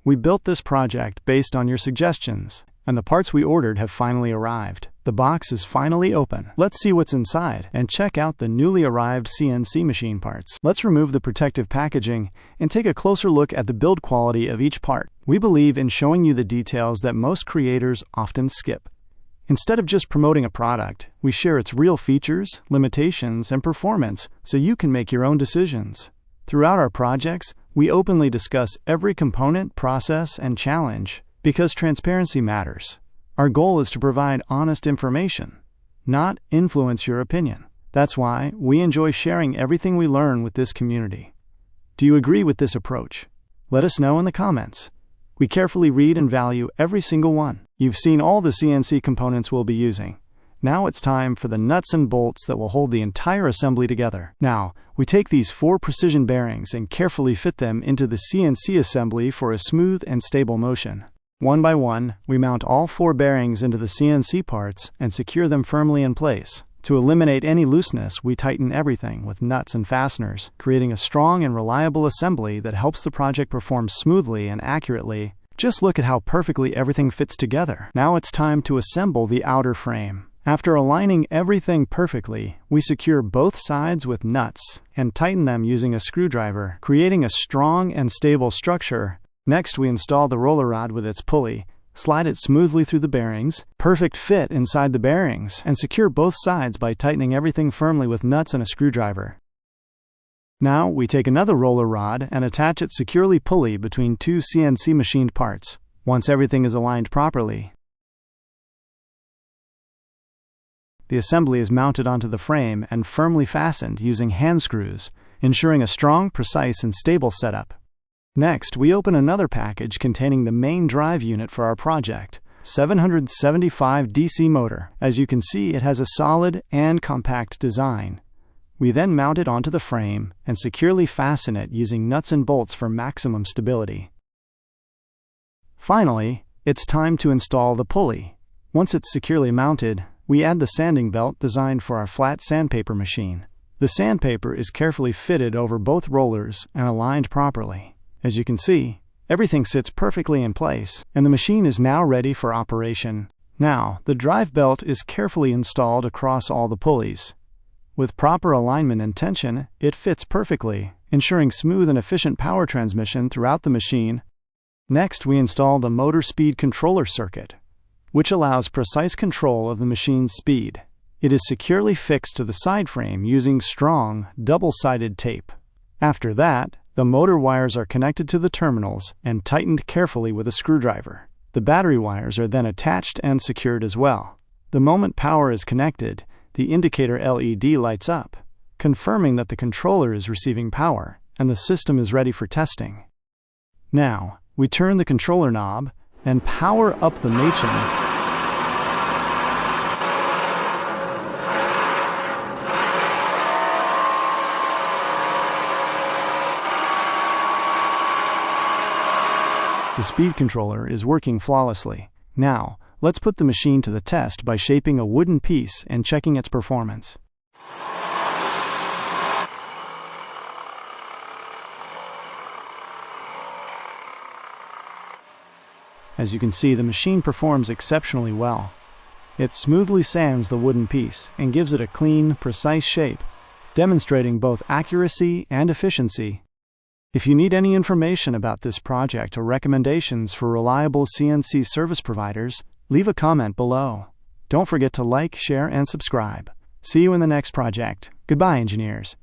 We built this project based on your suggestions, and the parts we ordered have finally arrived. The box is finally open. Let's see what's inside and check out the newly arrived CNC machine parts. Let's remove the protective packaging and take a closer look at the build quality of each part. We believe in showing you the details that most creators often skip. Instead of just promoting a product, we share its real features, limitations, and performance so you can make your own decisions. Throughout our projects, we openly discuss every component, process, and challenge because transparency matters. Our goal is to provide honest information, not influence your opinion. That's why we enjoy sharing everything we learn with this community. Do you agree with this approach? Let us know in the comments. We carefully read and value every single one. You've seen all the CNC components we'll be using. Now it's time for the nuts and bolts that will hold the entire assembly together. Now, we take these 4 precision bearings and carefully fit them into the CNC assembly for a smooth and stable motion. One by one, we mount all 4 bearings into the CNC parts and secure them firmly in place. To eliminate any looseness, we tighten everything with nuts and fasteners, creating a strong and reliable assembly that helps the project perform smoothly and accurately. Just look at how perfectly everything fits together. Now it's time to assemble the outer frame. After aligning everything perfectly, we secure both sides with nuts and tighten them using a screwdriver, creating a strong and stable structure. Next, we install the roller rod with its pulley, slide it smoothly through the bearings, perfect fit inside the bearings, and secure both sides by tightening everything firmly with nuts and a screwdriver. Now, we take another roller rod and attach it securely pulley between 2 CNC machined parts. Once everything is aligned properly, the assembly is mounted onto the frame and firmly fastened using hand screws, ensuring a strong, precise, and stable setup. Next, we open another package containing the main drive unit for our project, 775 DC motor. As you can see, it has a solid and compact design. We then mount it onto the frame and securely fasten it using nuts and bolts for maximum stability. Finally, it's time to install the pulley. Once it's securely mounted, we add the sanding belt designed for our flat sandpaper machine. The sandpaper is carefully fitted over both rollers and aligned properly. As you can see, everything sits perfectly in place, and the machine is now ready for operation. Now, the drive belt is carefully installed across all the pulleys. With proper alignment and tension, it fits perfectly, ensuring smooth and efficient power transmission throughout the machine. Next, we install the motor speed controller circuit, which allows precise control of the machine's speed. It is securely fixed to the side frame using strong, double-sided tape. After that, the motor wires are connected to the terminals and tightened carefully with a screwdriver. The battery wires are then attached and secured as well. The moment power is connected, the indicator LED lights up, confirming that the controller is receiving power and the system is ready for testing. Now, we turn the controller knob and power up the machine. The speed controller is working flawlessly. Now, let's put the machine to the test by shaping a wooden piece and checking its performance. As you can see, the machine performs exceptionally well. It smoothly sands the wooden piece and gives it a clean, precise shape, demonstrating both accuracy and efficiency. If you need any information about this project or recommendations for reliable CNC service providers, leave a comment below. Don't forget to like, share, and subscribe. See you in the next project. Goodbye, engineers.